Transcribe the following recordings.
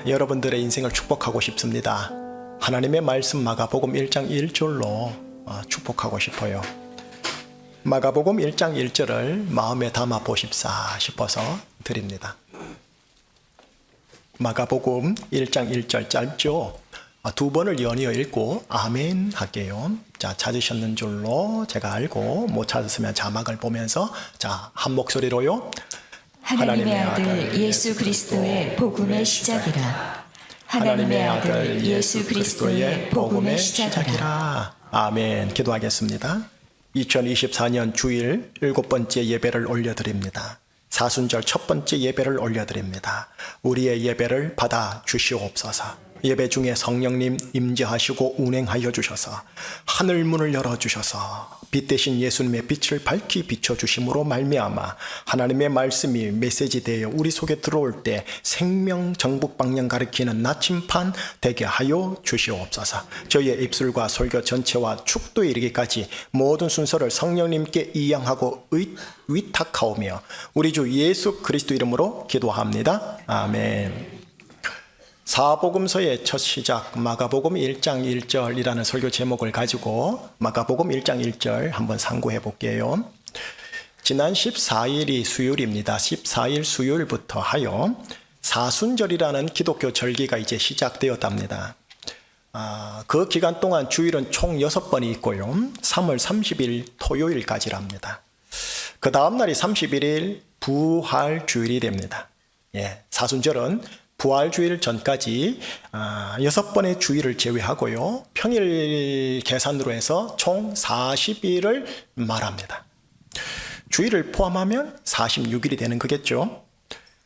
여러분들의 인생을 축복하고 싶습니다. 하나님의 말씀 마가복음 1장 1절로 축복하고 싶어요. 마가복음 1장 1절을 마음에 담아 보십사 싶어서 드립니다. 마가복음 1장 1절 짧죠? 두 번을 연이어 읽고 아멘 할게요. 자, 찾으셨는 줄로 제가 알고 못 찾았으면 자막을 보면서 한 목소리로요. 하나님의 아들 예수 그리스도의 복음의 시작이라. 하나님의 아들 예수 그리스도의 복음의 시작이라. 아멘. 기도하겠습니다. 2024년 주일 7번째 예배를 올려드립니다. 사순절 첫 번째 예배를 올려드립니다. 우리의 예배를 받아 주시옵소서. 예배 중에 성령님 임재하시고 운행하여 주셔서 하늘 문을 열어주셔서 빛 대신 예수님의 빛을 밝히 비춰주심으로 말미암아 하나님의 말씀이 메시지 되어 우리 속에 들어올 때 생명 정복 방향 가리키는 나침판 되게 하여 주시옵소서. 저희의 입술과 설교 전체와 축도에 이르기까지 모든 순서를 성령님께 이양하고 위탁하오며 우리 주 예수 그리스도 이름으로 기도합니다. 아멘. 사복음서의 첫 시작 마가복음 1장 1절이라는 설교 제목을 가지고 마가복음 1장 1절 한번 상고해 볼게요. 지난 14일이 수요일입니다. 14일 수요일부터 하여 사순절이라는 기독교 절기가 이제 시작되었답니다. 그 기간 동안 주일은 총 6번이 있고요. 3월 30일 토요일까지랍니다. 그 다음 날이 31일 부활주일이 됩니다. 사순절은 부활주일 전까지 6번의 주일을 제외하고요. 평일 계산으로 해서 총 40일을 말합니다. 주일을 포함하면 46일이 되는 거겠죠.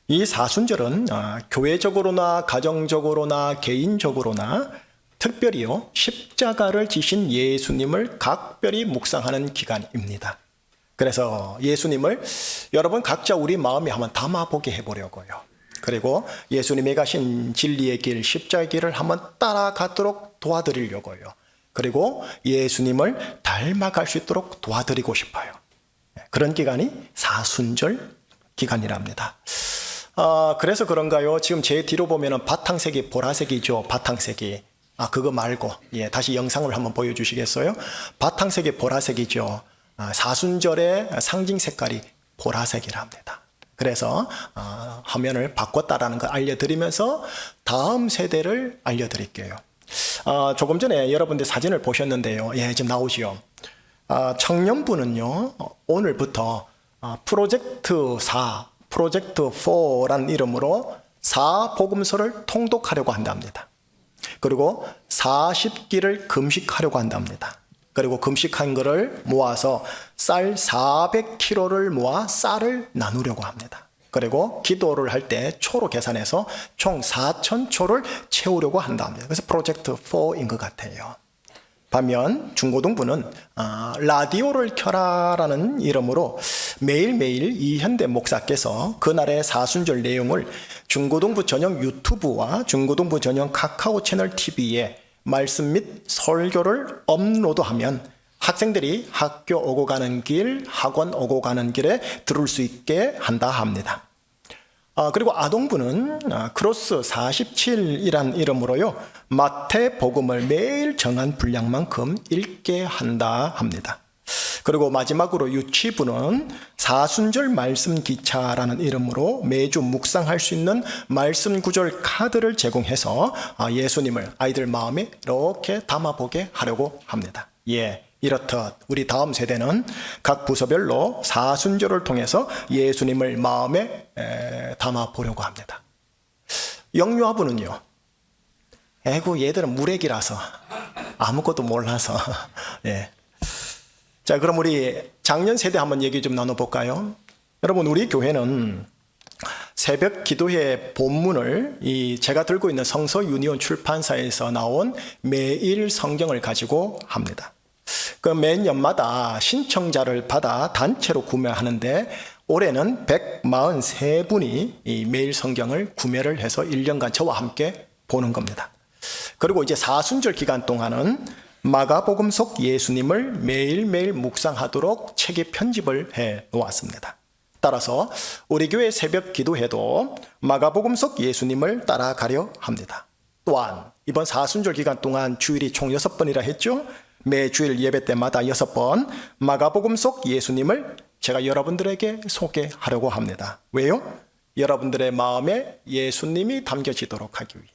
이 사순절은 교회적으로나 가정적으로나 개인적으로나 특별히요 십자가를 지신 예수님을 각별히 묵상하는 기간입니다. 그래서 예수님을 여러분 각자 우리 마음에 한번 담아보게 해보려고요. 그리고 예수님이 가신 진리의 길, 십자가의 길을 한번 따라가도록 도와드리려고요. 그리고 예수님을 닮아갈 수 있도록 도와드리고 싶어요. 그런 기간이 사순절 기간이랍니다. 그래서 그런가요? 지금 제 뒤로 보면은 바탕색이 보라색이죠. 바탕색이. 그거 말고 다시 영상을 한번 보여주시겠어요? 바탕색이 보라색이죠. 사순절의 상징 색깔이 보라색이랍니다. 그래서 화면을 바꿨다라는 걸 알려드리면서 다음 세대를 알려드릴게요. 조금 전에 여러분들 사진을 보셨는데요. 지금 나오지요. 청년부는요 오늘부터 프로젝트 4, 프로젝트 4라는 이름으로 4복음서를 통독하려고 한답니다. 그리고 40기를 금식하려고 한답니다. 그리고 금식한 거를 모아서 쌀 400kg를 모아 쌀을 나누려고 합니다. 그리고 기도를 할 때 초로 계산해서 총 4,000초를 채우려고 한답니다. 그래서 프로젝트 4인 것 같아요. 반면 중고등부는 라디오를 켜라라는 이름으로 매일매일 이현대 목사께서 그날의 사순절 내용을 중고등부 전용 유튜브와 중고등부 전용 카카오 채널 TV에 말씀 및 설교를 업로드하면 학생들이 학교 오고 가는 길, 학원 오고 가는 길에 들을 수 있게 한다 합니다. 그리고 아동부는 크로스 47이란 이름으로요. 마태복음을 매일 정한 분량만큼 읽게 한다 합니다. 그리고 마지막으로 유치부는 사순절 말씀 기차라는 이름으로 매주 묵상할 수 있는 말씀 구절 카드를 제공해서 예수님을 아이들 마음에 이렇게 담아보게 하려고 합니다. 이렇듯 우리 다음 세대는 각 부서별로 사순절을 통해서 예수님을 마음에 담아보려고 합니다. 영유아부는요. 얘들은 무래기라서 아무것도 몰라서 자, 그럼 우리 작년 세대 한번 얘기 좀 나눠볼까요? 여러분, 우리 교회는 새벽 기도회 본문을 제가 들고 있는 성서 유니온 출판사에서 나온 매일 성경을 가지고 합니다. 그 매년마다 신청자를 받아 단체로 구매하는데 올해는 143분이 이 매일 성경을 구매를 해서 1년간 저와 함께 보는 겁니다. 그리고 이제 사순절 기간 동안은 마가복음 속 예수님을 매일매일 묵상하도록 책에 편집을 해 놓았습니다. 따라서 우리 교회 새벽 기도회도 마가복음 속 예수님을 따라가려 합니다. 또한 이번 사순절 기간 동안 주일이 총 6번이라 했죠. 매 주일 예배 때마다 6번 마가복음 속 예수님을 제가 여러분들에게 소개하려고 합니다. 왜요? 여러분들의 마음에 예수님이 담겨지도록 하기 위해,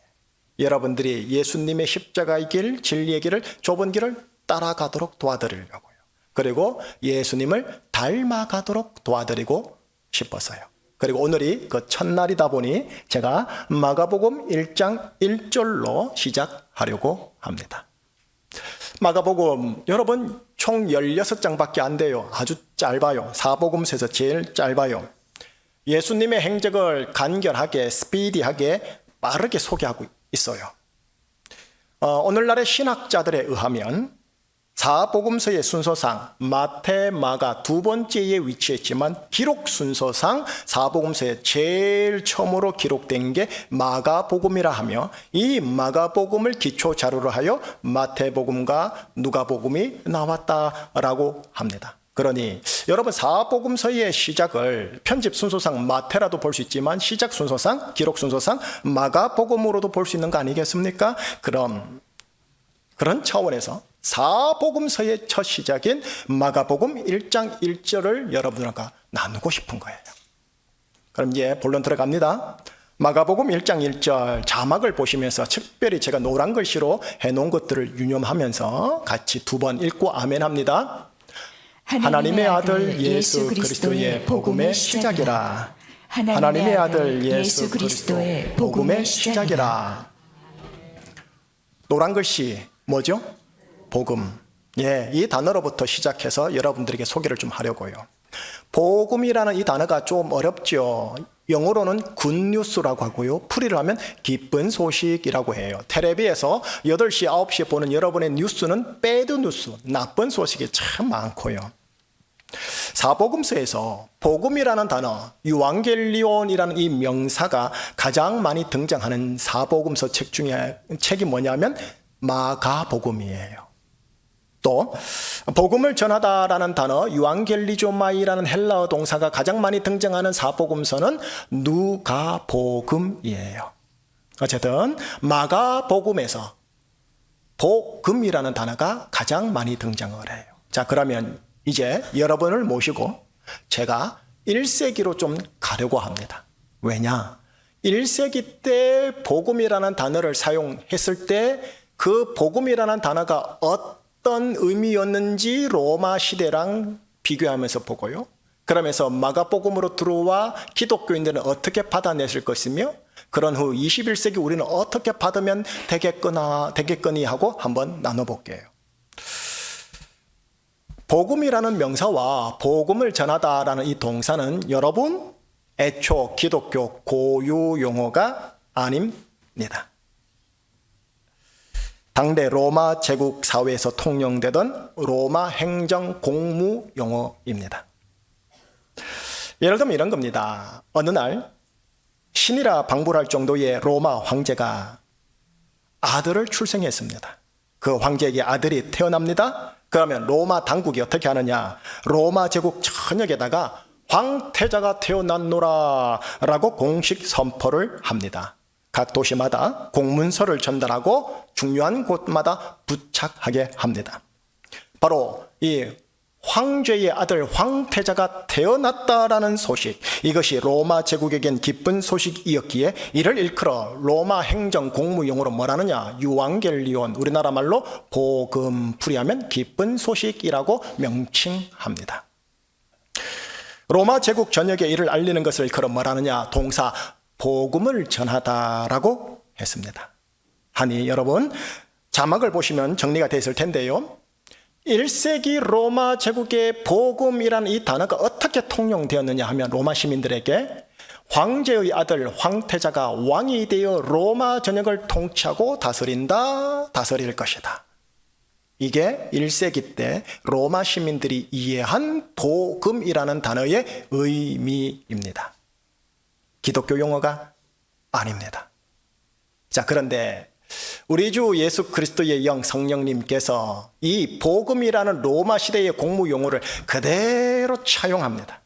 여러분들이 예수님의 십자가의 길, 진리의 길을, 좁은 길을 따라가도록 도와드리려고요. 그리고 예수님을 닮아가도록 도와드리고 싶어서요. 그리고 오늘이 그 첫날이다 보니 제가 마가복음 1장 1절로 시작하려고 합니다. 마가복음 여러분 총 16장밖에 안 돼요. 아주 짧아요. 사복음서에서 제일 짧아요. 예수님의 행적을 간결하게, 스피디하게, 빠르게 소개하고 있어요. 오늘날의 신학자들에 의하면 사복음서의 순서상 마태, 마가 두 번째에 위치했지만 기록 순서상 사복음서에 제일 처음으로 기록된 게 마가복음이라 하며, 이 마가복음을 기초 자료로 하여 마태복음과 누가복음이 나왔다라고 합니다. 그러니 여러분 사복음서의 시작을 편집 순서상 마태라도 볼 수 있지만 시작 순서상, 기록 순서상 마가복음으로도 볼 수 있는 거 아니겠습니까? 그런 차원에서 사복음서의 첫 시작인 마가복음 1장 1절을 여러분들과 나누고 싶은 거예요. 그럼 이제 본론 들어갑니다. 마가복음 1장 1절 자막을 보시면서 특별히 제가 노란 글씨로 해놓은 것들을 유념하면서 같이 두 번 읽고 아멘 합니다. 하나님의 아들 예수 그리스도의 복음의 시작이라. 하나님의 아들 예수 그리스도의 복음의 시작이라. 노란 글씨 뭐죠? 복음. 예, 이 단어로부터 시작해서 여러분들에게 소개를 좀 하려고요. 복음이라는 이 단어가 좀 어렵죠. 영어로는 굿뉴스라고 하고요. 풀이를 하면 기쁜 소식이라고 해요. 텔레비에서 8시, 9시에 보는 여러분의 뉴스는 배드 뉴스, 나쁜 소식이 참 많고요. 사복음서에서 복음이라는 단어, 유앙겔리온이라는 이 명사가 가장 많이 등장하는 사복음서 책 중에 책이 뭐냐면 마가복음이에요. 또 복음을 전하다라는 단어 유앙겔리조마이라는 헬라어 동사가 가장 많이 등장하는 사복음서는 누가복음이에요. 어쨌든 마가복음에서 복음이라는 단어가 가장 많이 등장을 해요. 자, 그러면 이제 여러분을 모시고 제가 1세기로 좀 가려고 합니다. 왜냐? 1세기 때 복음이라는 단어를 사용했을 때 그 복음이라는 단어가 어떤 의미였는지 로마 시대랑 비교하면서 보고요. 그러면서 마가복음으로 들어와 기독교인들은 어떻게 받아냈을 것이며, 그런 후 21세기 우리는 어떻게 받으면 되겠거니 하고 한번 나눠볼게요. 복음이라는 명사와 복음을 전하다라는 이 동사는 여러분 애초 기독교 고유 용어가 아닙니다. 당대 로마 제국 사회에서 통용되던 로마 행정 공무 용어입니다. 예를 들면 이런 겁니다. 어느 날 신이라 방불할 정도의 로마 황제가 아들을 출생했습니다. 그 황제에게 아들이 태어납니다. 그러면 로마 당국이 어떻게 하느냐? 로마 제국 전역에다가 황태자가 태어났노라 라고 공식 선포를 합니다. 각 도시마다 공문서를 전달하고 중요한 곳마다 부착하게 합니다. 바로 이 황제의 아들 황태자가 태어났다라는 소식, 이것이 로마 제국에겐 기쁜 소식이었기에 이를 일컬어 로마 행정 공무용어로 뭐라느냐? 유앙겔리온, 우리나라 말로 복음, 풀이하면 기쁜 소식이라고 명칭합니다. 로마 제국 전역에 이를 알리는 것을 일컬어 뭐라느냐? 동사 복음을 전하다라고 했습니다. 하니 여러분 자막을 보시면 정리가 되어 있을 텐데요. 1세기 로마 제국의 복음이라는 이 단어가 어떻게 통용되었느냐 하면 로마 시민들에게 황제의 아들 황태자가 왕이 되어 로마 전역을 통치하고 다스릴 것이다. 이게 1세기 때 로마 시민들이 이해한 복음이라는 단어의 의미입니다. 기독교 용어가 아닙니다. 자, 그런데 우리 주 예수 그리스도의 영 성령님께서 이 복음이라는 로마 시대의 공무 용어를 그대로 차용합니다.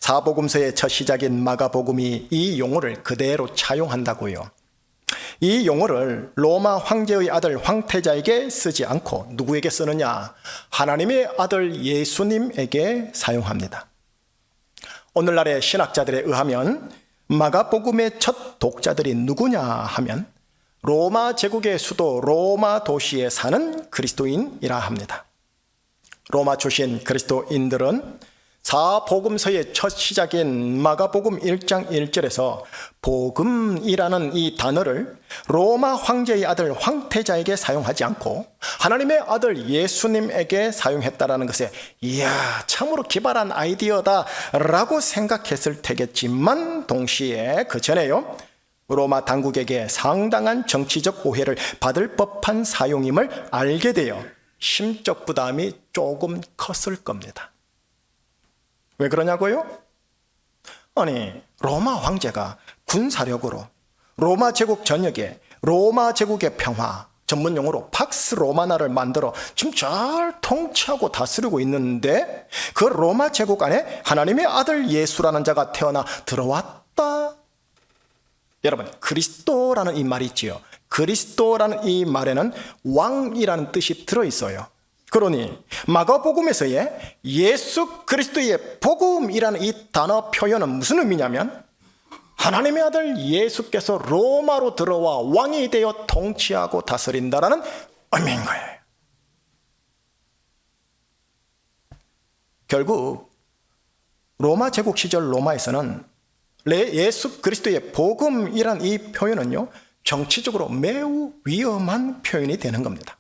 사복음서의 첫 시작인 마가복음이 이 용어를 그대로 차용한다고요. 이 용어를 로마 황제의 아들 황태자에게 쓰지 않고 누구에게 쓰느냐? 하나님의 아들 예수님에게 사용합니다. 오늘날의 신학자들에 의하면 마가복음의 첫 독자들이 누구냐 하면 로마 제국의 수도 로마 도시에 사는 그리스도인이라 합니다. 로마 출신 그리스도인들은 사복음서의 첫 시작인 마가복음 1장 1절에서 복음이라는 이 단어를 로마 황제의 아들 황태자에게 사용하지 않고 하나님의 아들 예수님에게 사용했다라는 것에 이야, 참으로 기발한 아이디어다라고 생각했을 테겠지만 동시에 그 전에요, 로마 당국에게 상당한 정치적 오해를 받을 법한 사용임을 알게 되어 심적 부담이 조금 컸을 겁니다. 왜 그러냐고요? 아니, 로마 황제가 군사력으로 로마 제국 전역에 로마 제국의 평화, 전문 용어로 팍스 로마나를 만들어 지금 잘 통치하고 다스리고 있는데 그 로마 제국 안에 하나님의 아들 예수라는 자가 태어나 들어왔다. 여러분, 그리스도라는 이 말이 있지요. 그리스도라는 이 말에는 왕이라는 뜻이 들어있어요. 그러니 마가복음에서의 예수 그리스도의 복음이라는 이 단어 표현은 무슨 의미냐면 하나님의 아들 예수께서 로마로 들어와 왕이 되어 통치하고 다스린다라는 의미인 거예요. 결국 로마 제국 시절 로마에서는 예수 그리스도의 복음이란 이 표현은요, 정치적으로 매우 위험한 표현이 되는 겁니다.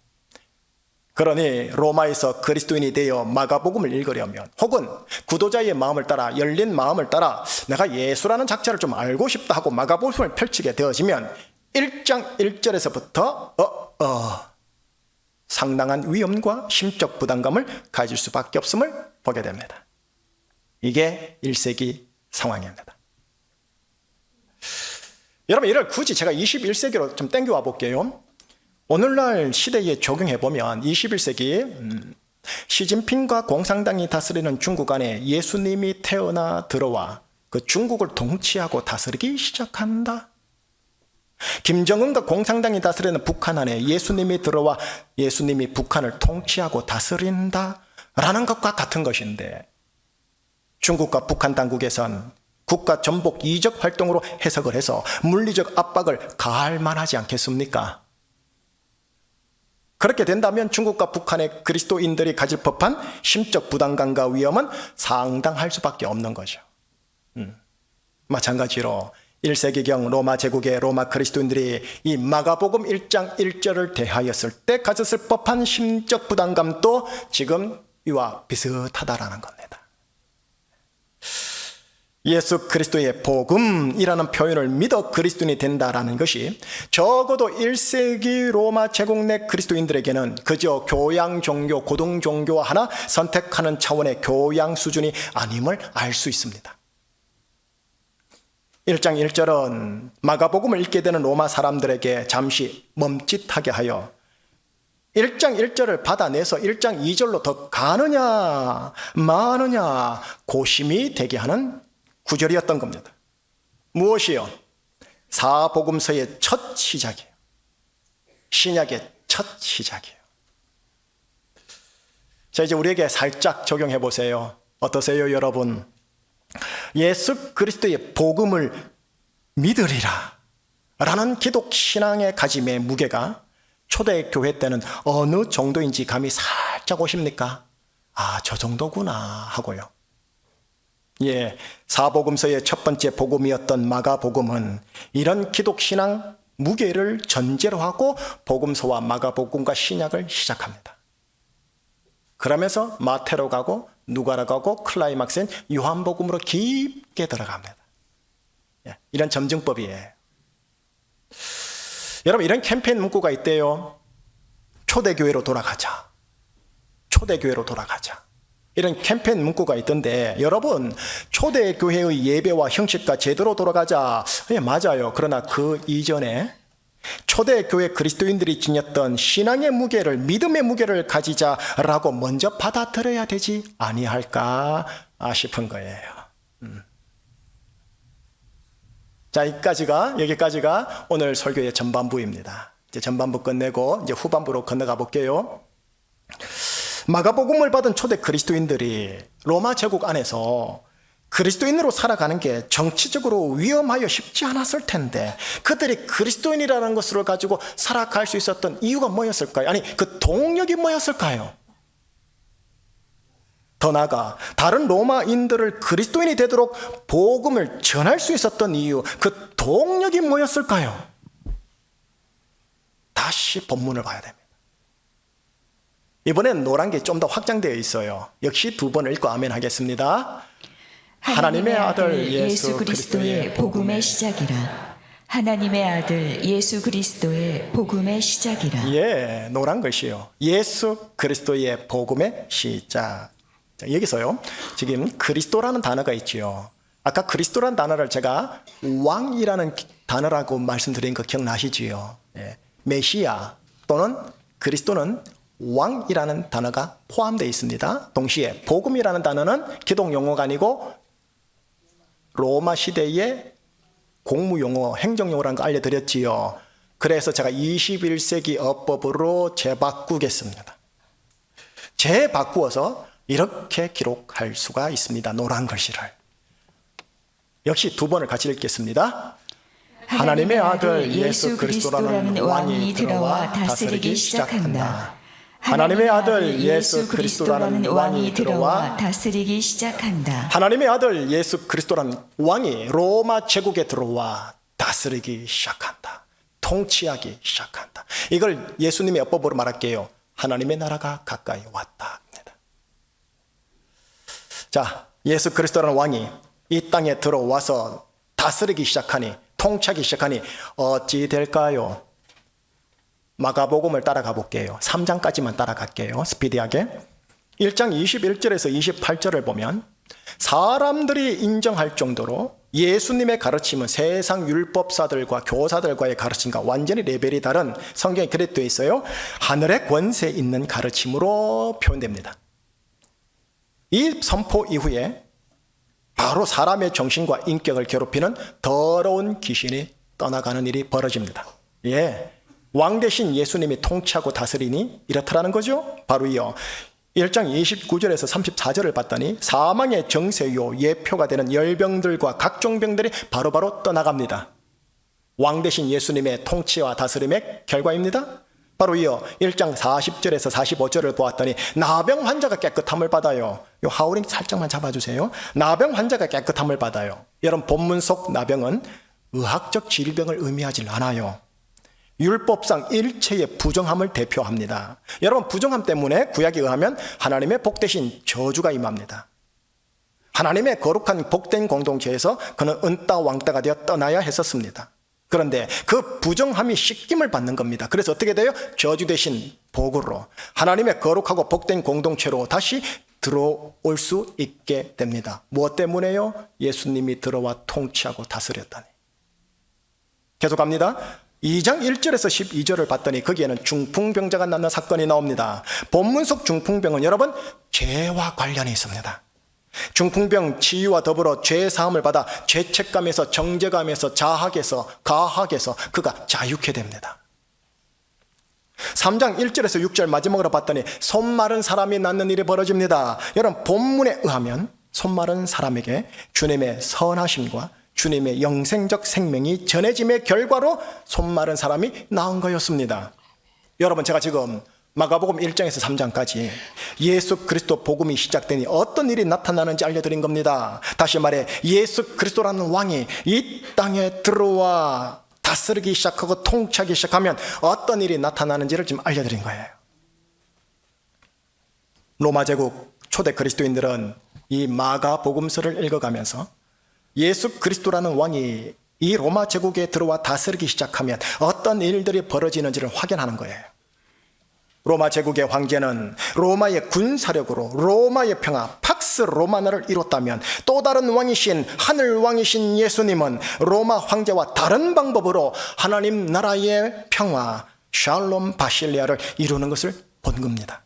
그러니 로마에서 그리스도인이 되어 마가복음을 읽으려면 혹은 구도자의 마음을 따라 열린 마음을 따라 내가 예수라는 작자를 좀 알고 싶다 하고 마가복음을 펼치게 되어지면 1장 1절에서부터 상당한 위험과 심적 부담감을 가질 수밖에 없음을 보게 됩니다. 이게 1세기 상황입니다. 여러분, 이를 굳이 제가 21세기로 좀 땡겨와 볼게요. 오늘날 시대에 적용해 보면 21세기 시진핑과 공산당이 다스리는 중국 안에 예수님이 태어나 들어와 그 중국을 통치하고 다스리기 시작한다. 김정은과 공산당이 다스리는 북한 안에 예수님이 들어와 예수님이 북한을 통치하고 다스린다 라는 것과 같은 것인데, 중국과 북한 당국에선 국가 전복 이적 활동으로 해석을 해서 물리적 압박을 가할 만하지 않겠습니까? 그렇게 된다면 중국과 북한의 그리스도인들이 가질 법한 심적 부담감과 위험은 상당할 수밖에 없는 거죠. 마찬가지로 1세기경 로마 제국의 로마 그리스도인들이 이 마가복음 1장 1절을 대하였을 때 가졌을 법한 심적 부담감도 지금 이와 비슷하다라는 겁니다. 예수 그리스도의 복음이라는 표현을 믿어 그리스도인이 된다라는 것이 적어도 1세기 로마 제국 내 그리스도인들에게는 그저 교양 종교, 고등 종교 하나 선택하는 차원의 교양 수준이 아님을 알 수 있습니다. 1장 1절은 마가복음을 읽게 되는 로마 사람들에게 잠시 멈칫하게 하여 1장 1절을 받아내서 1장 2절로 더 가느냐 마느냐 고심이 되게 하는 구절이었던 겁니다. 무엇이요? 사복음서의 첫 시작이에요. 신약의 첫 시작이에요. 자, 이제 우리에게 살짝 적용해 보세요. 어떠세요, 여러분? 예수 그리스도의 복음을 믿으리라 라는 기독 신앙의 가짐의 무게가 초대교회 때는 어느 정도인지 감이 살짝 오십니까? 아, 저 정도구나 하고요. 예, 사복음서의 첫 번째 복음이었던 마가복음은 이런 기독신앙 무게를 전제로 하고 복음서와 마가복음과 신약을 시작합니다. 그러면서 마태로 가고 누가로 가고 클라이막스인 요한복음으로 깊게 들어갑니다. 예, 이런 점증법이에요. 여러분, 이런 캠페인 문구가 있대요. 초대교회로 돌아가자. 초대교회로 돌아가자. 이런 캠페인 문구가 있던데, 여러분, 초대교회의 예배와 형식과 제대로 돌아가자. 예, 맞아요. 그러나 그 이전에 초대교회 그리스도인들이 지녔던 신앙의 무게를, 믿음의 무게를 가지자라고 먼저 받아들여야 되지 아니할까 싶은 거예요. 자, 여기까지가 오늘 설교의 전반부입니다. 이제 전반부 끝내고 이제 후반부로 건너가 볼게요. 마가복음을 받은 초대 그리스도인들이 로마 제국 안에서 그리스도인으로 살아가는 게 정치적으로 위험하여 쉽지 않았을 텐데 그들이 그리스도인이라는 것을 가지고 살아갈 수 있었던 이유가 뭐였을까요? 아니, 그 동력이 뭐였을까요? 더 나아가 다른 로마인들을 그리스도인이 되도록 복음을 전할 수 있었던 이유, 그 동력이 뭐였을까요? 다시 본문을 봐야 됩니다. 이번엔 노란 게 좀 더 확장되어 있어요. 역시 두 번 읽고 아멘 하겠습니다. 하나님의 아들 예수 그리스도의 복음의 시작이라. 하나님의 아들 예수 그리스도의 복음의 시작이라. 예, 노란 것이요. 예수 그리스도의 복음의 시작. 자, 여기서요. 지금 그리스도라는 단어가 있지요. 아까 그리스도라는 단어를 제가 왕이라는 단어라고 말씀드린 거 기억나시지요? 예, 메시아 또는 그리스도는 왕이라는 단어가 포함되어 있습니다. 동시에 복음이라는 단어는 기독 용어가 아니고 로마 시대의 공무용어, 행정용어라는 거 알려드렸지요. 그래서 제가 21세기 어법으로 재바꾸겠습니다. 재바꾸어서 이렇게 기록할 수가 있습니다. 노란 글씨를. 역시 두 번을 같이 읽겠습니다. 하나님의 아들 예수 그리스도라는 왕이 들어와 다스리기 시작한다. 하나님의 아들 예수 그리스도라는 왕이 들어와 다스리기 시작한다. 하나님의 아들 예수 그리스도라는 왕이 로마 제국에 들어와 다스리기 시작한다. 통치하기 시작한다. 이걸 예수님의 어법으로 말할게요. 하나님의 나라가 가까이 왔다. 자, 예수 그리스도라는 왕이 이 땅에 들어와서 다스리기 시작하니, 통치하기 시작하니 어찌 될까요? 마가복음을 따라가 볼게요. 3장까지만 따라갈게요. 스피디하게. 1장 21절에서 28절을 보면 사람들이 인정할 정도로 예수님의 가르침은 세상 율법사들과 교사들과의 가르침과 완전히 레벨이 다른, 성경에 그렇게 되어 있어요. 하늘의 권세 있는 가르침으로 표현됩니다. 이 선포 이후에 바로 사람의 정신과 인격을 괴롭히는 더러운 귀신이 떠나가는 일이 벌어집니다. 예, 왕 대신 예수님이 통치하고 다스리니 이렇다라는 거죠. 바로 이어 1장 29절에서 34절을 봤더니 사망의 정세요 예표가 되는 열병들과 각종 병들이 바로바로 떠나갑니다. 왕 대신 예수님의 통치와 다스림의 결과입니다. 바로 이어 1장 40절에서 45절을 보았더니 나병 환자가 깨끗함을 받아요. 요 하우링 살짝만 잡아주세요. 나병 환자가 깨끗함을 받아요. 여러분, 본문 속 나병은 의학적 질병을 의미하지 않아요. 율법상 일체의 부정함을 대표합니다. 여러분, 부정함 때문에 구약에 의하면 하나님의 복되신 저주가 임합니다. 하나님의 거룩한 복된 공동체에서 그는 은따 왕따가 되어 떠나야 했었습니다. 그런데 그 부정함이 씻김을 받는 겁니다. 그래서 어떻게 돼요? 저주 대신 복으로 하나님의 거룩하고 복된 공동체로 다시 들어올 수 있게 됩니다. 무엇 때문에요? 예수님이 들어와 통치하고 다스렸다니. 계속합니다. 2장 1절에서 12절을 봤더니 거기에는 중풍병자가 낳는 사건이 나옵니다. 본문 속 중풍병은 여러분 죄와 관련이 있습니다. 중풍병 치유와 더불어 죄 사함을 받아 죄책감에서, 정죄감에서, 자학에서, 가학에서 그가 자유케 됩니다. 3장 1절에서 6절 마지막으로 봤더니 손 마른 사람이 낫는 일이 벌어집니다. 여러분, 본문에 의하면 손 마른 사람에게 주님의 선하심과 주님의 영생적 생명이 전해짐의 결과로 손 마른 사람이 나은 거였습니다. 여러분, 제가 지금 마가복음 1장에서 3장까지 예수 그리스도 복음이 시작되니 어떤 일이 나타나는지 알려드린 겁니다. 다시 말해 예수 그리스도라는 왕이 이 땅에 들어와 다스리기 시작하고 통치하기 시작하면 어떤 일이 나타나는지를 지금 알려드린 거예요. 로마 제국 초대 그리스도인들은 이 마가복음서를 읽어가면서 예수 그리스도라는 왕이 이 로마 제국에 들어와 다스리기 시작하면 어떤 일들이 벌어지는지를 확인하는 거예요. 로마 제국의 황제는 로마의 군사력으로 로마의 평화, 팍스 로마나를 이뤘다면 또 다른 왕이신 하늘 왕이신 예수님은 로마 황제와 다른 방법으로 하나님 나라의 평화, 샬롬 바실레아를 이루는 것을 본 겁니다.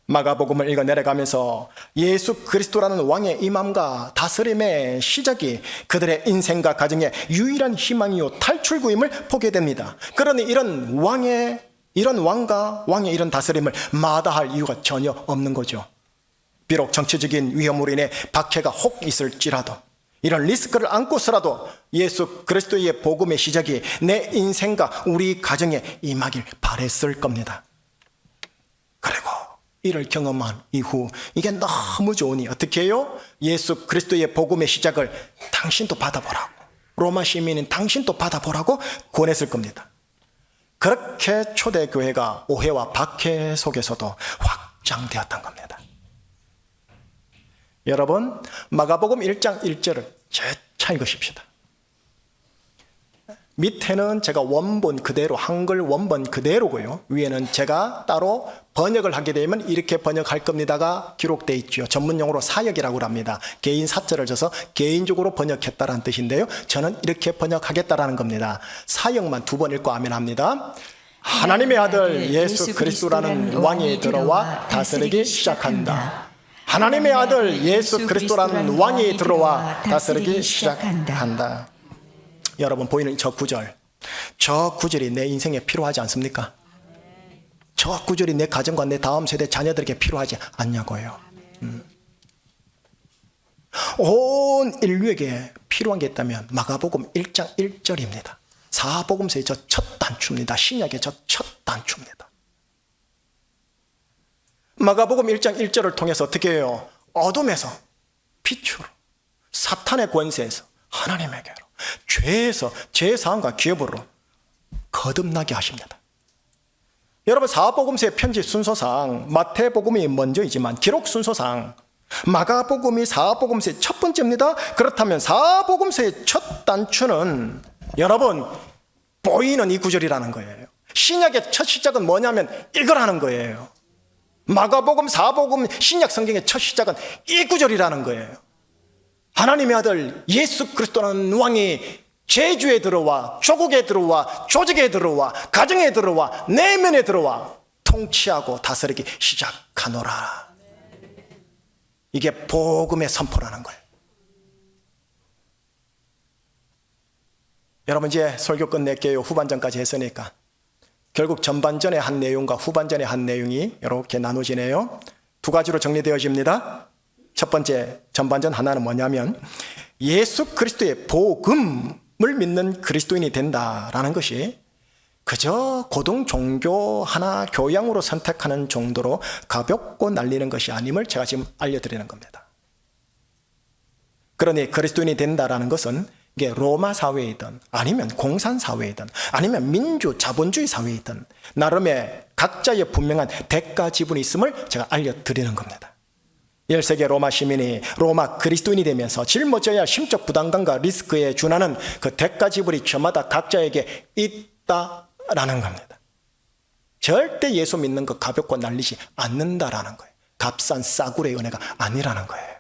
마가복음을 읽어 내려가면서 예수 그리스도라는 왕의 임함과 다스림의 시작이 그들의 인생과 가정의 유일한 희망이요 탈출구임을 보게 됩니다. 그러니 이런 왕과 왕의 이런 다스림을 마다할 이유가 전혀 없는 거죠. 비록 정치적인 위험으로 인해 박해가 혹 있을지라도, 이런 리스크를 안고서라도 예수 그리스도의 복음의 시작이 내 인생과 우리 가정에 임하길 바랬을 겁니다. 그리고 이를 경험한 이후 이게 너무 좋으니 어떻게 해요? 예수 그리스도의 복음의 시작을 당신도 받아보라고, 로마 시민인 당신도 받아보라고 권했을 겁니다. 그렇게 초대교회가 오해와 박해 속에서도 확장되었던 겁니다. 여러분, 마가복음 1장 1절을 잘 읽으십시다. 밑에는 제가 원본 그대로, 한글 원본 그대로고요. 위에는 제가 따로 번역을 하게 되면 이렇게 번역할 겁니다가 기록되어 있죠. 전문용어로 사역이라고 합니다. 개인 사절을 줘서 개인적으로 번역했다라는 뜻인데요. 저는 이렇게 번역하겠다라는 겁니다. 사역만 2번 읽고 아멘 합니다. 하나님의 아들 예수 그리스도라는 왕이 들어와 다스리기 시작한다. 하나님의 아들 예수 그리스도라는 왕이 들어와 다스리기 시작한다. 여러분, 보이는 저 구절이 내 인생에 필요하지 않습니까? 저 구절이 내 가정과 내 다음 세대 자녀들에게 필요하지 않냐고요. 온 인류에게 필요한 게 있다면 마가복음 1장 1절입니다. 사복음서의 저 첫 단추입니다. 신약의 저 첫 단추입니다. 마가복음 1장 1절을 통해서 어떻게 해요? 어둠에서 빛으로, 사탄의 권세에서 하나님에게로, 죄에서 제사함과 기업으로 거듭나게 하십니다. 여러분, 사복음서의 편집 순서상 마태복음이 먼저이지만 기록 순서상 마가복음이 사복음서의 첫 번째입니다. 그렇다면 사복음서의 첫 단추는 여러분 보이는 이 구절이라는 거예요. 신약의 첫 시작은 뭐냐면 이거라는 거예요. 마가복음, 사복음, 신약 성경의 첫 시작은 이 구절이라는 거예요. 하나님의 아들 예수 그리스도라는 왕이 제주에 들어와, 조국에 들어와, 조직에 들어와, 가정에 들어와, 내면에 들어와 통치하고 다스리기 시작하노라. 이게 복음의 선포라는 거예요. 여러분, 이제 설교 끝낼게요. 후반전까지 했으니까. 결국 전반전의 한 내용과 후반전의 한 내용이 이렇게 나눠지네요. 2가지로 정리되어집니다. 첫 번째, 전반전 하나는 뭐냐면 예수 그리스도의 복음을 믿는 그리스도인이 된다라는 것이 그저 고등 종교 하나 교양으로 선택하는 정도로 가볍고 날리는 것이 아님을 제가 지금 알려드리는 겁니다. 그러니 그리스도인이 된다라는 것은 이게 로마 사회이든 아니면 공산 사회이든 아니면 민주 자본주의 사회이든 나름의 각자의 분명한 대가 지분이 있음을 제가 알려드리는 겁니다. 1세기 로마 시민이 로마 그리스도인이 되면서 짊어져야 할 심적 부담감과 리스크에 준하는 그 대가 지불이 저마다 각자에게 있다라는 겁니다. 절대 예수 믿는 거 가볍고 날리지 않는다라는 거예요. 값싼 싸구려의 은혜가 아니라는 거예요.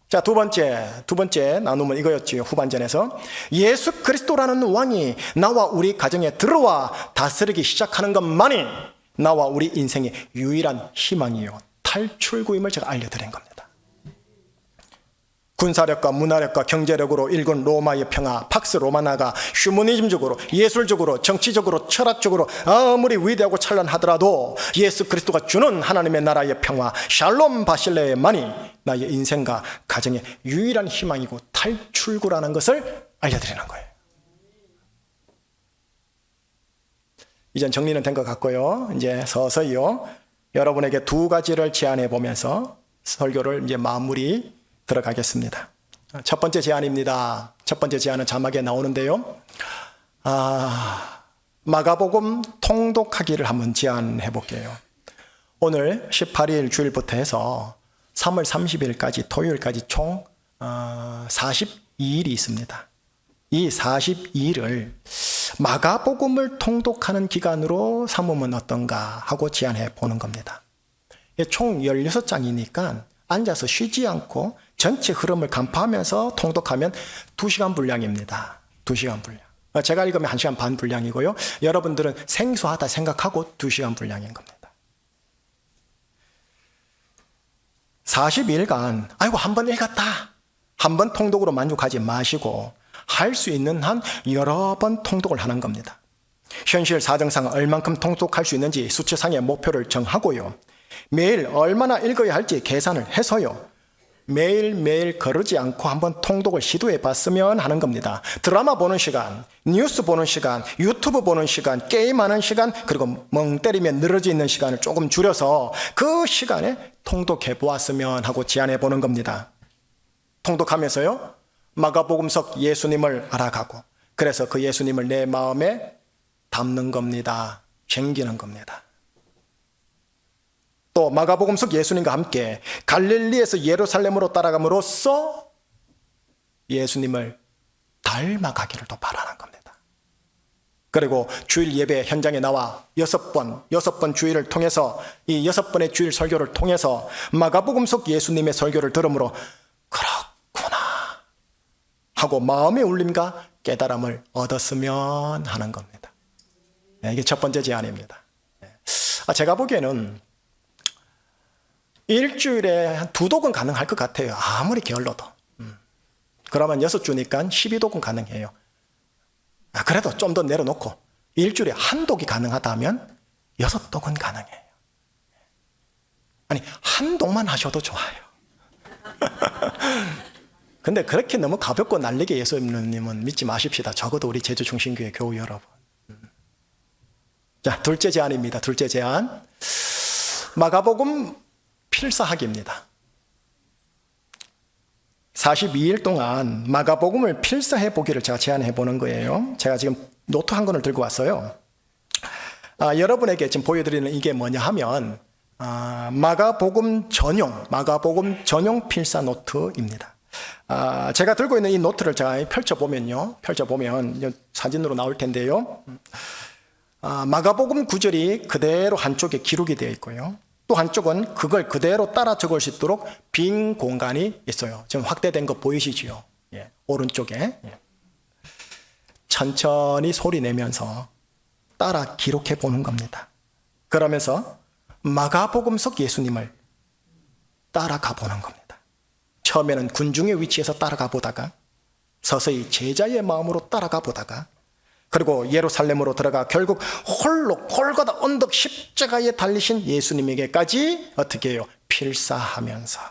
자, 두 번째 나눔은 이거였지요. 후반전에서 예수 그리스도라는 왕이 나와 우리 가정에 들어와 다스리기 시작하는 것만이 나와 우리 인생의 유일한 희망이요 탈출구임을 제가 알려드린 겁니다. 군사력과 문화력과 경제력으로 일군 로마의 평화, 팍스 로마나가 휴머니즘적으로, 예술적으로, 정치적으로, 철학적으로 아무리 위대하고 찬란하더라도 예수 그리스도가 주는 하나님의 나라의 평화, 샬롬 바실레만이 나의 인생과 가정의 유일한 희망이고 탈출구라는 것을 알려드리는 거예요. 이젠 정리는 된 것 같고요. 이제 서서히요. 여러분에게 2가지를 제안해 보면서 설교를 이제 마무리 들어가겠습니다. 첫 번째 제안입니다. 첫 번째 제안은 자막에 나오는데요. 마가복음 통독하기를 한번 제안해 볼게요. 오늘 18일 주일부터 해서 3월 30일까지 토요일까지 총 42일이 있습니다. 이 42일을 마가복음을 통독하는 기간으로 삼으면 어떤가 하고 제안해 보는 겁니다. 총 16장이니까 앉아서 쉬지 않고 전체 흐름을 간파하면서 통독하면 2시간 분량입니다. 2시간 분량. 제가 읽으면 1시간 반 분량이고요. 여러분들은 생소하다 생각하고 2시간 분량인 겁니다. 40일간 아이고 한 번 읽었다, 한 번 통독으로 만족하지 마시고 할 수 있는 한 여러 번 통독을 하는 겁니다. 현실 사정상 얼만큼 통독할 수 있는지 수치상의 목표를 정하고요, 매일 얼마나 읽어야 할지 계산을 해서요, 매일매일 거르지 않고 한번 통독을 시도해 봤으면 하는 겁니다. 드라마 보는 시간, 뉴스 보는 시간, 유튜브 보는 시간, 게임하는 시간, 그리고 멍 때리면 늘어져 있는 시간을 조금 줄여서 그 시간에 통독해 보았으면 하고 제안해 보는 겁니다. 통독하면서요, 마가복음속 예수님을 알아가고, 그래서 그 예수님을 내 마음에 담는 겁니다. 챙기는 겁니다. 또 마가복음 속 예수님과 함께 갈릴리에서 예루살렘으로 따라감으로써 예수님을 닮아가기를 또 바라는 겁니다. 그리고 주일 예배 현장에 나와 6번 주일을 통해서, 이 6번의 주일 설교를 통해서 마가복음 속 예수님의 설교를 들으므로 그렇구나 하고 마음의 울림과 깨달음을 얻었으면 하는 겁니다. 이게 첫 번째 제안입니다. 제가 보기에는 일주일에 한 2독은 가능할 것 같아요. 아무리 게을러도. 그러면 6주니까 12독은 가능해요. 그래도 좀 더 내려놓고 일주일에 1독이 가능하다면 6독은 가능해요. 아니, 1독만 하셔도 좋아요. 근데 그렇게 너무 가볍고 날리게 예수님은 믿지 마십시다. 적어도 우리 제주중심교회 교우 여러분. 자, 둘째 제안입니다. 둘째 제안. 마가복음 필사하기입니다. 42일 동안 마가복음을 필사해 보기를 제가 제안해 보는 거예요. 제가 지금 노트 한 권을 들고 왔어요. 여러분에게 지금 보여드리는 이게 뭐냐 하면 마가복음 전용 필사 노트입니다. 제가 들고 있는 이 노트를 제가 펼쳐보면 사진으로 나올 텐데요. 마가복음 구절이 그대로 한쪽에 기록이 되어 있고요, 또 한쪽은 그걸 그대로 따라 적을 수 있도록 빈 공간이 있어요. 지금 확대된 거 보이시죠? 오른쪽에. 천천히 소리 내면서 따라 기록해 보는 겁니다. 그러면서 마가복음 속 예수님을 따라가 보는 겁니다. 처음에는 군중의 위치에서 따라가 보다가 서서히 제자의 마음으로 따라가 보다가, 그리고 예루살렘으로 들어가 결국 홀로 골고다 언덕 십자가에 달리신 예수님에게까지 어떻게 해요? 필사하면서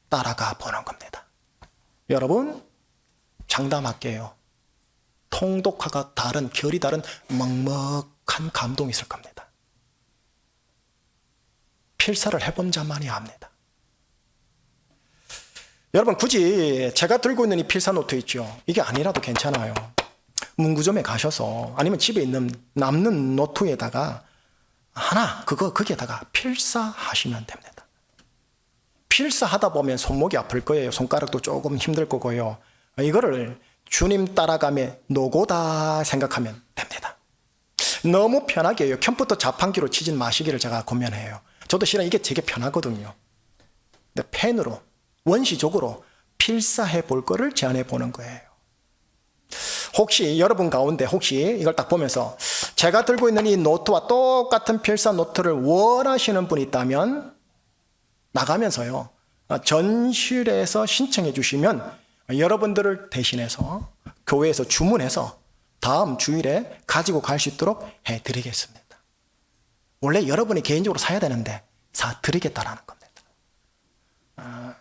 따라가 보는 겁니다. 여러분, 장담할게요. 통독화가 다른, 결이 다른 먹먹한 감동이 있을 겁니다. 필사를 해본 자만이 압니다. 여러분, 굳이 제가 들고 있는 이 필사 노트 있죠? 이게 아니라도 괜찮아요. 문구점에 가셔서, 아니면 집에 있는 남는 노트에다가 거기에다가 필사하시면 됩니다. 필사하다 보면 손목이 아플 거예요. 손가락도 조금 힘들 거고요. 이거를 주님 따라가며 노고다 생각하면 됩니다. 너무 편하게 처음부터 자판기로 치진 마시기를 제가 권면해요. 저도 실은 이게 되게 편하거든요. 근데 펜으로 원시적으로 필사해 볼 거를 제안해 보는 거예요. 혹시 여러분 가운데 이걸 딱 보면서 제가 들고 있는 이 노트와 똑같은 필사 노트를 원하시는 분이 있다면 나가면서요, 전실에서 신청해 주시면 여러분들을 대신해서 교회에서 주문해서 다음 주일에 가지고 갈 수 있도록 해드리겠습니다. 원래 여러분이 개인적으로 사야 되는데 사드리겠다라는 겁니다.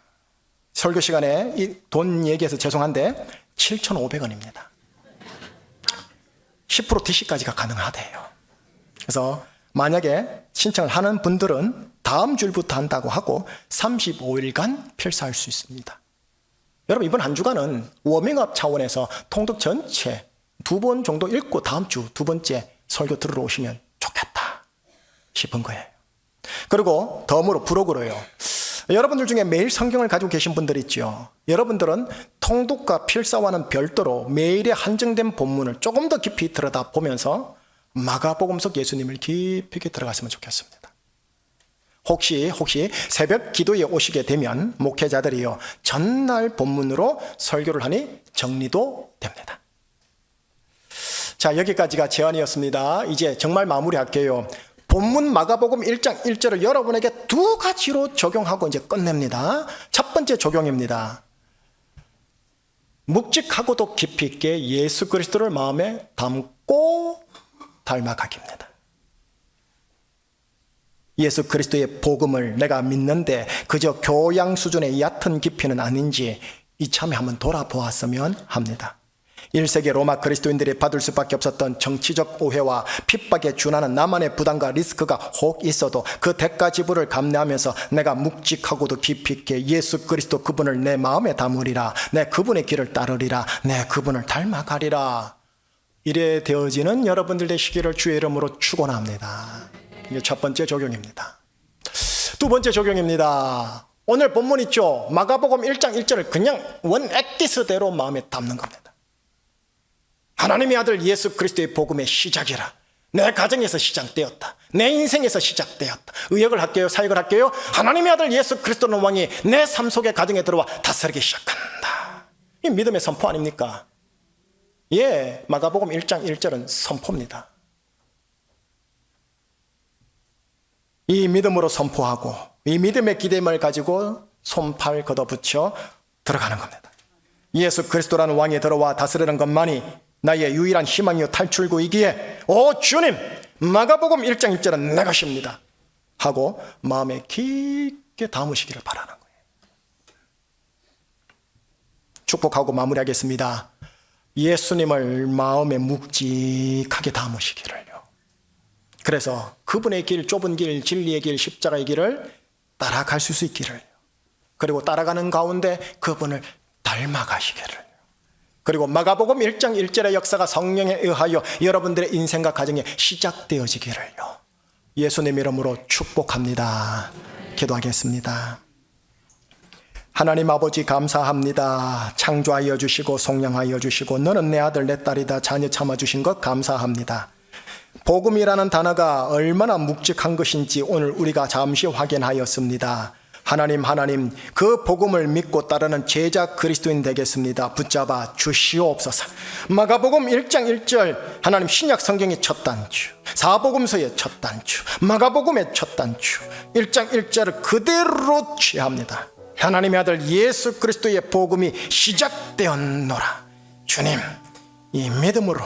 설교 시간에 이 돈 얘기해서 죄송한데 7,500원입니다. 10% DC까지가 가능하대요. 그래서 만약에 신청을 하는 분들은 다음 주일부터 한다고 하고 35일간 필사할 수 있습니다. 여러분, 이번 한 주간은 워밍업 차원에서 통독 전체 2번 정도 읽고 다음 주 2번째 설교 들으러 오시면 좋겠다 싶은 거예요. 그리고 덤으로 부록으로요, 여러분들 중에 매일 성경을 가지고 계신 분들 있죠. 여러분들은 통독과 필사와는 별도로 매일의 한정된 본문을 조금 더 깊이 들여다보면서 마가복음 속 예수님을 깊이 있게 들어갔으면 좋겠습니다. 혹시 새벽 기도에 오시게 되면 목회자들이요, 전날 본문으로 설교를 하니 정리도 됩니다. 자, 여기까지가 제안이었습니다. 이제 정말 마무리할게요. 본문 마가복음 1장 1절을 여러분에게 두 가지로 적용하고 이제 끝냅니다. 첫 번째 적용입니다. 묵직하고도 깊이 있게 예수 그리스도를 마음에 담고 닮아가기입니다. 예수 그리스도의 복음을 내가 믿는데 그저 교양 수준의 얕은 깊이는 아닌지 이참에 한번 돌아보았으면 합니다. 1세기 로마 그리스도인들이 받을 수밖에 없었던 정치적 오해와 핍박에 준하는 나만의 부담과 리스크가 혹 있어도 그 대가 지불을 감내하면서 내가 묵직하고도 깊이 있게 예수 그리스도 그분을 내 마음에 담으리라, 내 그분의 길을 따르리라, 내 그분을 닮아가리라, 이래 되어지는 여러분들 되시기를 주의 이름으로 축원합니다. 이게 첫 번째 적용입니다. 두 번째 적용입니다. 오늘 본문 있죠? 마가복음 1장 1절을 그냥 원 엑기스대로 마음에 담는 겁니다. 하나님의 아들 예수 그리스도의 복음의 시작이라. 내 가정에서 시작되었다. 내 인생에서 시작되었다. 의역을 할게요? 사역을 할게요? 하나님의 아들 예수 그리스도는 왕이 내 삶 속의 가정에 들어와 다스리기 시작한다. 이 믿음의 선포 아닙니까? 예, 마가복음 1장 1절은 선포입니다. 이 믿음으로 선포하고 이 믿음의 기대임을 가지고 손팔 걷어붙여 들어가는 겁니다. 예수 그리스도라는 왕이 들어와 다스리는 것만이 나의 유일한 희망이요 탈출구이기에 오 주님, 마가복음 1장 1절은 내 것입니다 하고 마음에 깊게 담으시기를 바라는 거예요. 축복하고 마무리하겠습니다. 예수님을 마음에 묵직하게 담으시기를요. 그래서 그분의 길, 좁은 길, 진리의 길, 십자가의 길을 따라갈 수 있기를, 그리고 따라가는 가운데 그분을 닮아가시기를, 그리고 마가복음 1장 1절의 역사가 성령에 의하여 여러분들의 인생과 가정에 시작되어지기를요. 예수님 이름으로 축복합니다. 기도하겠습니다. 하나님 아버지 감사합니다. 창조하여 주시고 속량하여 주시고 너는 내 아들 내 딸이다 자녀 참아주신 것 감사합니다. 복음이라는 단어가 얼마나 묵직한 것인지 오늘 우리가 잠시 확인하였습니다. 하나님 그 복음을 믿고 따르는 제자 그리스도인 되겠습니다. 붙잡아 주시옵소서. 마가복음 1장 1절 하나님 신약 성경의 첫 단추, 사복음서의 첫 단추, 마가복음의 첫 단추 1장 1절을 그대로 취합니다. 하나님의 아들 예수 그리스도의 복음이 시작되었노라. 주님, 이 믿음으로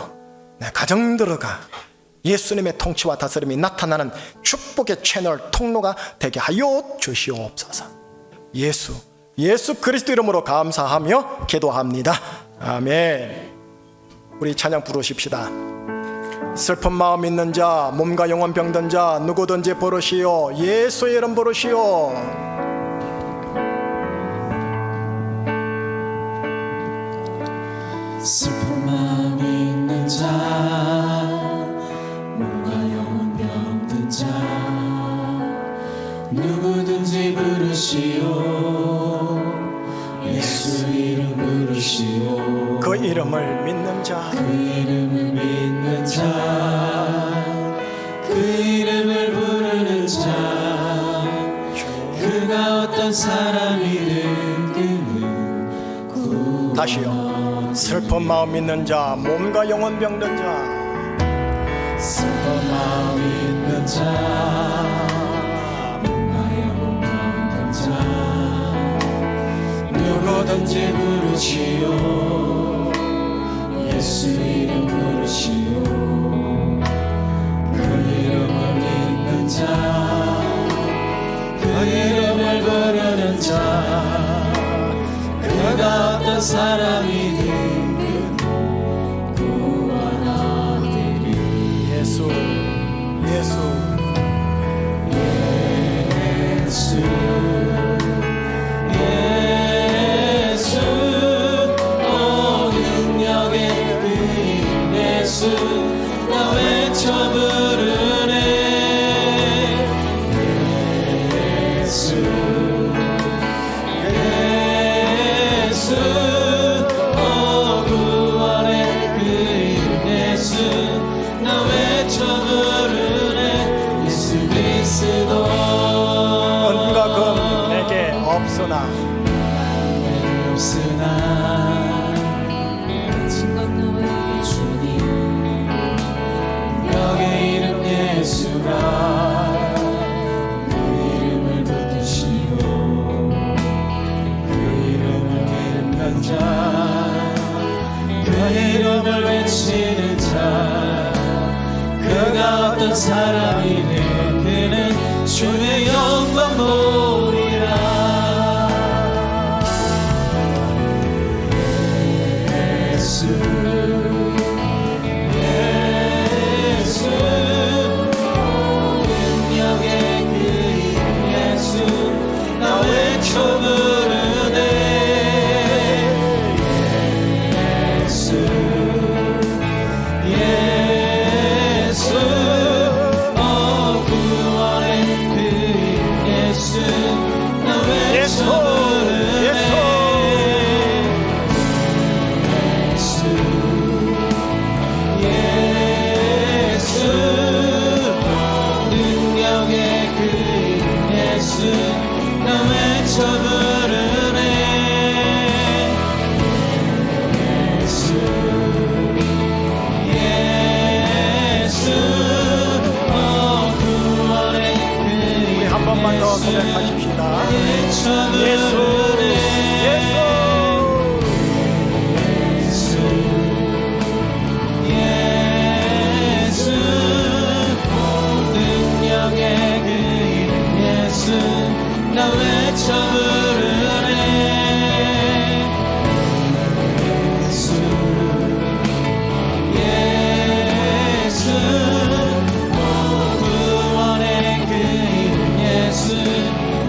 내 가정 들어가 예수님의 통치와 다스림이 나타나는 축복의 채널 통로가 되게 하여 주시옵소서. 예수 그리스도 이름으로 감사하며 기도합니다. 아멘. 우리 찬양 부르십시다. 슬픈 마음 있는 자, 몸과 영혼 병든 자 누구든지 부르시오. 예수의 이름 부르시오. 슬픈 마음 있는 자, 누구든지 부르시오. 예수 이름 부르시오. 그 이름을 믿는 자, 그 이름을 믿는 자, 그 이름을 부르는 자, 그가 어떤 사람이든 그는 구원. 다시요. 슬픈 마음 있는 자, 몸과 영혼 병든 자, 슬픈 마음 있는 자, 누구든지 부르시오. 예수 이름 부르시오. 그 이름을 믿는 자, 그 이름을 부르는 자, 그가 어떤 사람이든 구원하리니. 예수 나 외쳐 부르네. 예수 구원의 그 이름 예수 나 외쳐 부르네. 예수 그리스도 은과 금 내게 없으나 가진 것 너의 주님 어떤 사람이든 그는 주의 영광 보리라. 예수 예수 능력의 그 이름 예수 나 외쳐 부르네. 예수 예수 구원의 그 이름 예수 나 외쳐 부르네. 예수 능력의 그 이름 예수 나 외쳐 부르네. 예수 예수 구원의 그 우리 한 번만 더 고백하십시다. 외쳐 부르네. 예수 능력의 그 이름 예수 나 외쳐 부르네. 예수 예수 구원의 그 이름 예수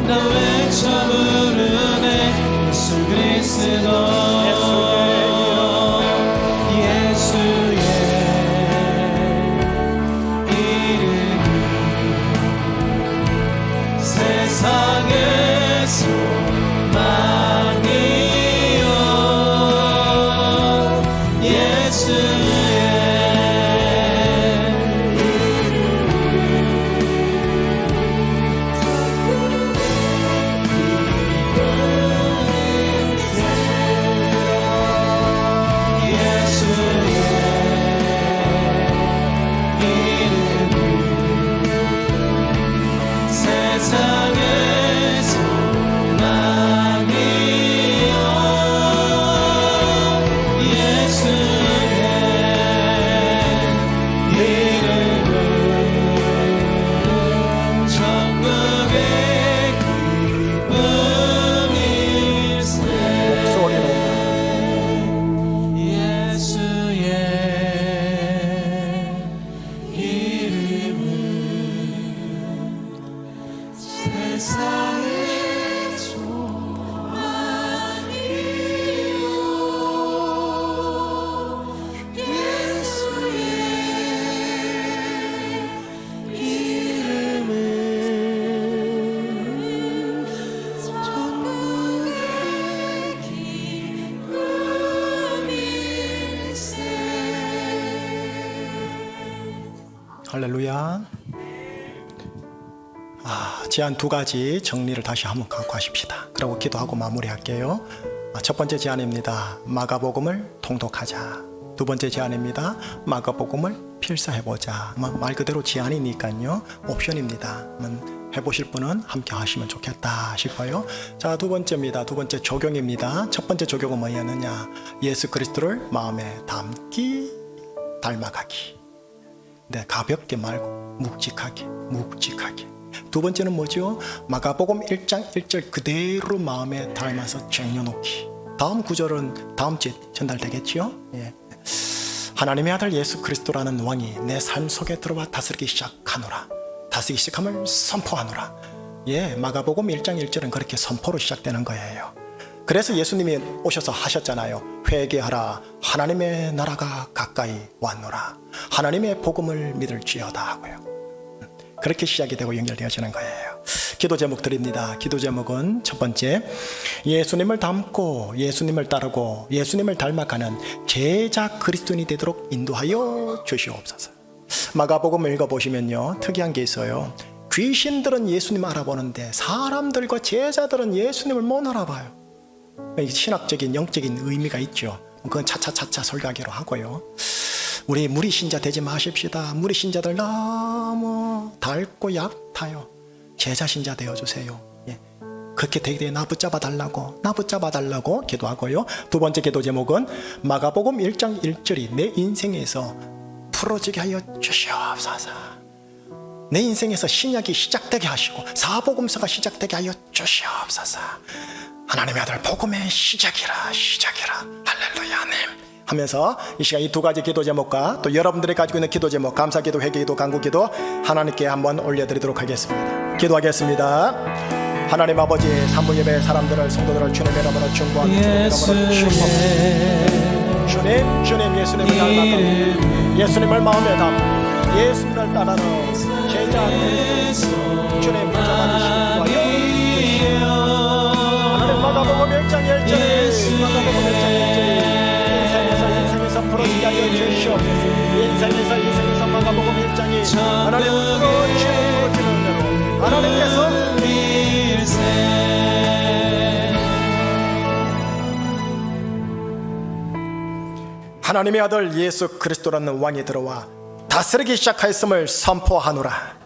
나 외쳐 부르네. 예수 그리스도 예수의 이름 세상의 소망이요. 예수의 세상의 소망이요. 예수의 이름은 천국의 기쁨일세. 소리로 예수의 이름은 세상의 소망이요. 예수의 이름은 천국의 기쁨일세. 할렐루야. 제안 두 가지 정리를 다시 한번 갖고 가십시다. 그리고 기도하고 마무리할게요. 첫 번째 제안입니다. 마가복음을 통독하자. 두 번째 제안입니다. 마가복음을 필사해보자. 말 그대로 제안이니까요. 옵션입니다. 해보실 분은 함께 하시면 좋겠다 싶어요. 자, 두 번째입니다. 두 번째 적용입니다. 첫 번째 적용은 뭐였느냐? 예수 그리스도를 마음에 담기, 닮아가기. 네, 가볍게 말고 묵직하게. 두 번째는 뭐죠? 마가복음 1장 1절 그대로 마음에 담아서 쟁여놓기. 다음 구절은 다음 주에 전달되겠죠? 예. 하나님의 아들 예수 그리스도라는 왕이 내 삶 속에 들어와 다스리기 시작하노라. 다스리기 시작함을 선포하노라. 예, 마가복음 1장 1절은 그렇게 선포로 시작되는 거예요. 그래서 예수님이 오셔서 하셨잖아요. 회개하라. 하나님의 나라가 가까이 왔노라. 하나님의 복음을 믿을지어다 하고요. 그렇게 시작이 되고 연결되어지는 거예요. 기도 제목 드립니다. 기도 제목은 첫 번째, 예수님을 닮고 예수님을 따르고 예수님을 닮아가는 제자 그리스도인이 되도록 인도하여 주시옵소서. 마가복음 읽어보시면요, 특이한 게 있어요. 귀신들은 예수님 알아보는데 사람들과 제자들은 예수님을 못 알아봐요. 신학적인 영적인 의미가 있죠. 그건 차차차차 설교하기로 하고요. 우리 무리 신자 되지 마십시다. 무리 신자들 너무 닳고 얕아요. 제자 신자 되어주세요. 예. 그렇게 되게 나 붙잡아 달라고 기도하고요. 두 번째 기도 제목은 마가복음 1장 1절이 내 인생에서 풀어지게 하여 주시옵소서. 내 인생에서 신약이 시작되게 하시고 사복음서가 시작되게 하여 주시옵소서. 하나님의 아들 복음의 시작이라 할렐루야 아멘 하면서 이 시간 이 두 가지 기도 제목과 또 여러분들이 가지고 있는 기도 제목, 감사기도, 회개기도, 간구기도 하나님께 한번 올려드리도록 하겠습니다. 기도하겠습니다. 하나님 아버지, 산부예배 사람들을, 성도들을 주님의 이름으로 중보합니다. 주님 예수님을 닮았다. 예수님을 마음에 담고 예수님을 따르는 제자들 주님 붙잡아주시고 하나님 마가복음 1장 1절에 마가복음 1장 1절에 인생에서 부러지게 하여 주시옵소서. 인생에서 마가복음 1장이 하나님 부러지는 대로 하나님께서 하나님의 아들 예수 그리스도라는 왕이 들어와 다스리기 시작하였음을 선포하노라.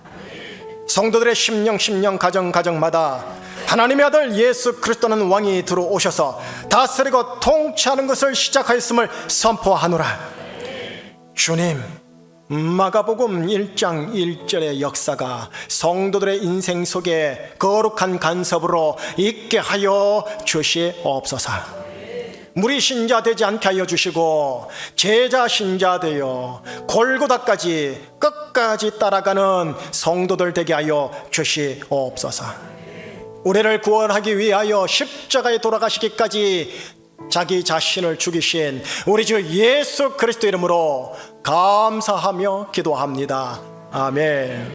성도들의 심령 가정마다 하나님의 아들 예수 그리스도는 왕이 들어오셔서 다스리고 통치하는 것을 시작하였음을 선포하노라. 주님, 마가복음 1장 1절의 역사가 성도들의 인생 속에 거룩한 간섭으로 있게 하여 주시옵소서. 무리 신자 되지 않게 하여 주시고 제자 신자 되어 골고다까지 끝까지 따라가는 성도들 되게 하여 주시옵소서. 우리를 구원하기 위하여 십자가에 돌아가시기까지 자기 자신을 죽이신 우리 주 예수 그리스도 이름으로 감사하며 기도합니다. 아멘.